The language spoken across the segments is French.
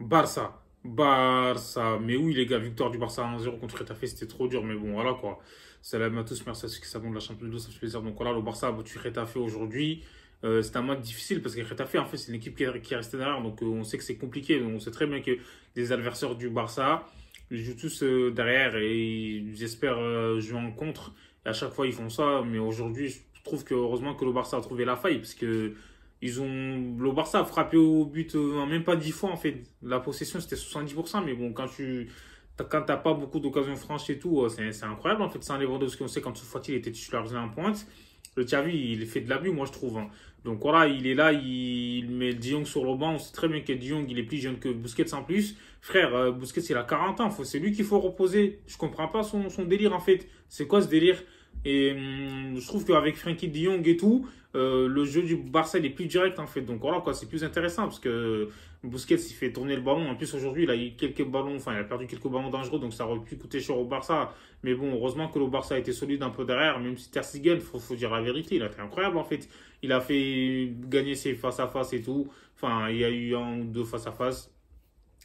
Barça. Mais oui, les gars, victoire du Barça 1-0 contre Retafe, c'était trop dur. Mais bon, voilà quoi. Salam à tous, merci à ceux qui s'abonnent de la Champions League, ça fait plaisir. Donc voilà, le Barça a battu Retafe aujourd'hui. C'est un match difficile parce que Retafe, en fait, c'est une équipe qui est restée derrière. Donc on sait que c'est compliqué. Donc, on sait très bien que les adversaires du Barça, ils jouent tous derrière et ils espèrent jouer en contre. Et à chaque fois, ils font ça. Mais aujourd'hui, je trouve que heureusement que le Barça a trouvé la faille parce que le Barça a frappé au but en même pas 10 fois en fait. La possession c'était 70%, mais bon, quand t'as pas beaucoup d'occasions franches et tout, c'est incroyable en fait. Sans Lewandowski, on sait quand Fati il était titularisé en pointe. Le Xavi, il fait de l'abus, moi je trouve, hein. Donc voilà, il est là, il met De Jong sur le banc. On sait très bien que De Jong, il est plus jeune que Busquets en plus. Frère, Busquets, il a 40 ans, c'est lui qu'il faut reposer. Je comprends pas son délire en fait. C'est quoi ce délire? Et je trouve qu'avec Frenkie de Jong et tout, le jeu du Barça il est plus direct en fait. Donc voilà quoi, c'est plus intéressant parce que Busquets il fait tourner le ballon. En plus aujourd'hui il a eu quelques ballons, enfin il a perdu quelques ballons dangereux donc ça aurait pu coûter cher au Barça. Mais bon, heureusement que le Barça a été solide un peu derrière, même si Ter Stegen, faut dire la vérité, il a été incroyable en fait. Il a fait gagner ses face-à-face et tout. Enfin, il y a eu un ou deux face-à-face.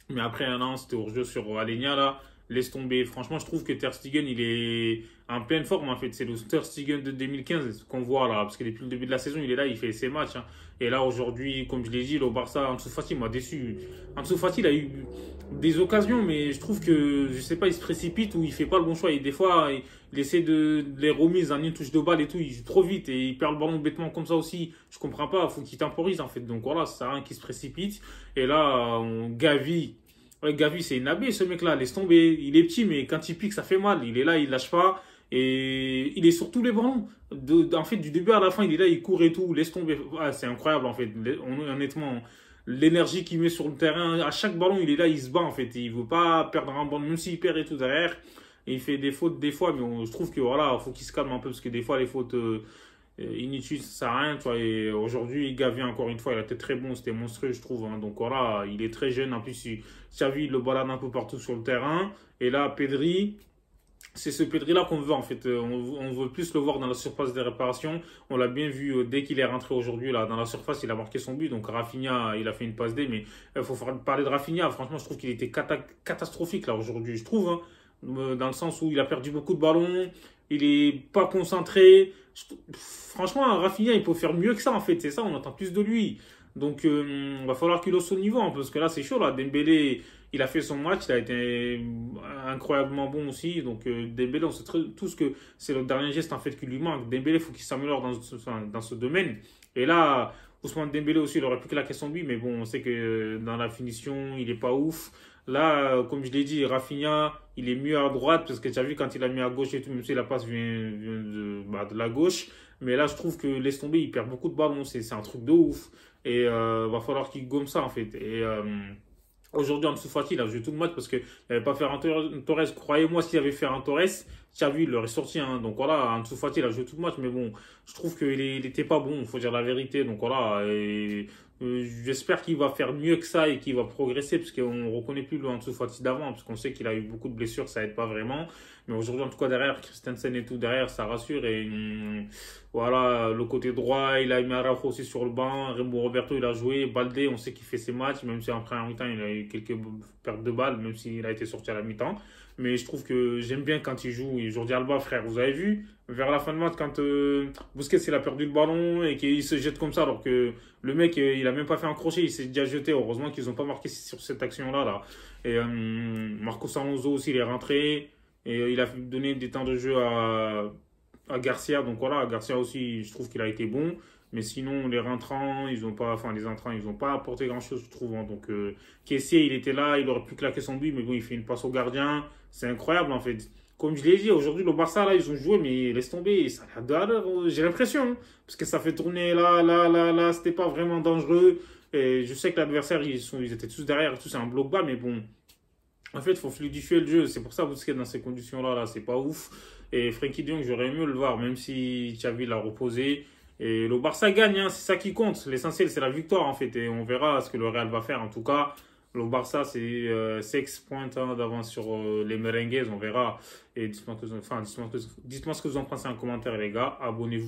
Mais après un an, c'était hors-jeu sur Alenia, là. Laisse tomber. Franchement, je trouve que Ter Stegen, il est en pleine forme, en fait. C'est le Ter Stegen de 2015 qu'on voit, là. Parce que depuis le début de la saison, il est là, il fait ses matchs, hein. Et là, aujourd'hui, comme je l'ai dit, le Barça, Ansu Fati m'a déçu. Ansu Fati, il a eu des occasions, mais je trouve que, je sais pas, il se précipite ou il fait pas le bon choix. Et des fois, il essaie de les remises en une touche de balle et tout. Il joue trop vite et il perd le ballon bêtement comme ça aussi. Je comprends pas. Faut qu'il temporise, en fait. Donc voilà, ça sert à rien qu'il se précipite. Et là, Gavi. Ouais, Gavi, c'est une abeille, ce mec-là. Laisse tomber. Il est petit, mais quand il pique, ça fait mal. Il est là, il lâche pas. Et il est sur tous les ballons. En fait, du début à la fin, il est là, il court et tout. Laisse tomber. Ah, c'est incroyable, en fait. Honnêtement, l'énergie qu'il met sur le terrain, à chaque ballon, il est là, il se bat, en fait. Et il veut pas perdre un ballon, même s'il perd et tout derrière. Et il fait des fautes des fois, mais je trouve que voilà, faut qu'il se calme un peu, parce que des fois, les fautes inutiles, ça sert à rien, tu vois. Et aujourd'hui, Gavi, encore une fois, il a été très bon, c'était monstrueux, je trouve, hein. Donc voilà, il est très jeune. En plus, Xavi, il le balade un peu partout sur le terrain. Et là, Pedri, c'est ce Pedri-là qu'on veut en fait. On veut plus le voir dans la surface des réparations. On l'a bien vu dès qu'il est rentré aujourd'hui là dans la surface, il a marqué son but. Donc Rafinha, il a fait une passe D. Mais il faut parler de Rafinha. Franchement, je trouve qu'il était catastrophique là aujourd'hui. Je trouve, hein. Dans le sens où il a perdu beaucoup de ballons. Il est pas concentré. Franchement, Rafinha, il peut faire mieux que ça en fait. C'est ça, on attend plus de lui. Donc, va falloir qu'il hausse au niveau, hein, parce que là, c'est chaud. Là. Dembélé, il a fait son match, il a été incroyablement bon aussi. Donc, Dembélé, on sait tous que c'est le dernier geste en fait qui lui manque. Dembélé, il faut qu'il s'améliore dans ce domaine. Et là, Ousmane Dembélé aussi, il aurait pu claquer son but, mais bon, on sait que dans la finition, il est pas ouf. Là, comme je l'ai dit, Rafinha, il est mieux à droite, parce que tu as vu quand il a mis à gauche et tout, même si la passe vient de la gauche. Mais là, je trouve que laisse tomber, il perd beaucoup de ballons, c'est un truc de ouf. Et va falloir qu'il gomme ça en fait. Et aujourd'hui, Ansu Fati, il a joué tout le match parce qu'il n'avait pas fait un Torres. Croyez-moi, s'il avait fait un Torres, Xavi, il l'aurait sorti, hein. Donc voilà, Ansu Fati, il a joué tout le match. Mais bon, je trouve qu'il n'était pas bon, il faut dire la vérité. Donc voilà, et, j'espère qu'il va faire mieux que ça et qu'il va progresser parce qu'on ne reconnaît plus le Ansu Fati d'avant parce qu'on sait qu'il a eu beaucoup de blessures, ça aide pas vraiment. Mais aujourd'hui, en tout cas, derrière, Christensen et tout, derrière, ça rassure. Et voilà, le côté droit, il a mis Araujo aussi sur le banc. Remo Roberto, il a joué. Balde, on sait qu'il fait ses matchs, même si en première mi-temps, il a eu quelques pertes de balles, même s'il a été sorti à la mi-temps. Mais je trouve que j'aime bien quand il joue. Et Jordi Alba, frère, vous avez vu, vers la fin de match, quand Busquets, il a perdu le ballon et qu'il se jette comme ça, alors que le mec, il a même pas fait un crochet, il s'est déjà jeté. Heureusement qu'ils n'ont pas marqué sur cette action-là, là. Et Marcos Alonso aussi, il est rentré. Et il a donné des temps de jeu à Garcia. Donc voilà, Garcia aussi, je trouve qu'il a été bon. Mais sinon, les rentrants, ils ont pas, enfin les entrants, ils n'ont pas apporté grand-chose, je trouve, hein. Donc, Kessié, il était là, il aurait pu claquer son but, mais bon, il fait une passe au gardien. C'est incroyable, en fait. Comme je l'ai dit, aujourd'hui, le Barça, là, ils ont joué, mais laisse tomber. Ça a l'air j'ai l'impression, hein. Parce que ça fait tourner là. C'était pas vraiment dangereux. Et je sais que l'adversaire, ils étaient tous derrière, tous c'est un bloc bas, mais bon. En fait, il faut fluidifier le jeu. C'est pour ça que dans ces conditions-là, là, c'est pas ouf. Et Frenkie de Jong, j'aurais aimé le voir, même si Xavi l'a reposé. Et le Barça gagne, hein, c'est ça qui compte. L'essentiel, c'est la victoire, en fait. Et on verra ce que le Real va faire. En tout cas, le Barça, c'est 6 points hein, d'avance sur les Merengues. On verra. Et dites-moi ce que vous en pensez en commentaire, les gars. Abonnez-vous.